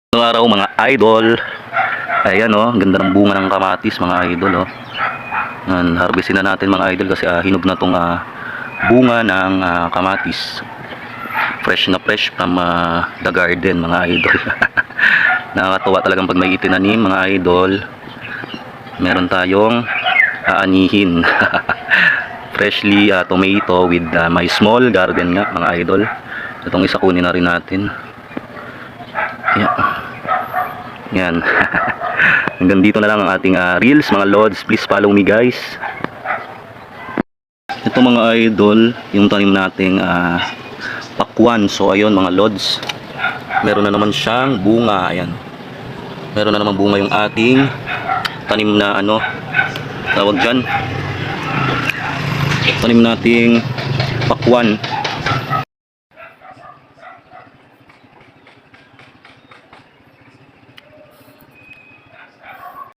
Magandang araw mga idol. Ayan oh, ganda ng bunga ng kamatis mga idol oh. Yan, harvestin na natin mga idol kasi hinog na tong bunga ng kamatis. Fresh na fresh from the garden mga idol. Nakakatuwa talagang pag may itinanim mga idol. Meron tayong aanihin. Freshly tomato with my small garden nga mga idol. Itong isa kunin na rin natin. Yan. Hanggang dito na lang ang ating reels mga lods. Please follow me guys. Ito mga idol, yung tanim nating pakwan. So ayun mga lods, meron na naman siyang bunga. Ayan, meron na naman bunga yung ating tanim na tawag dyan, tanim nating pakwan.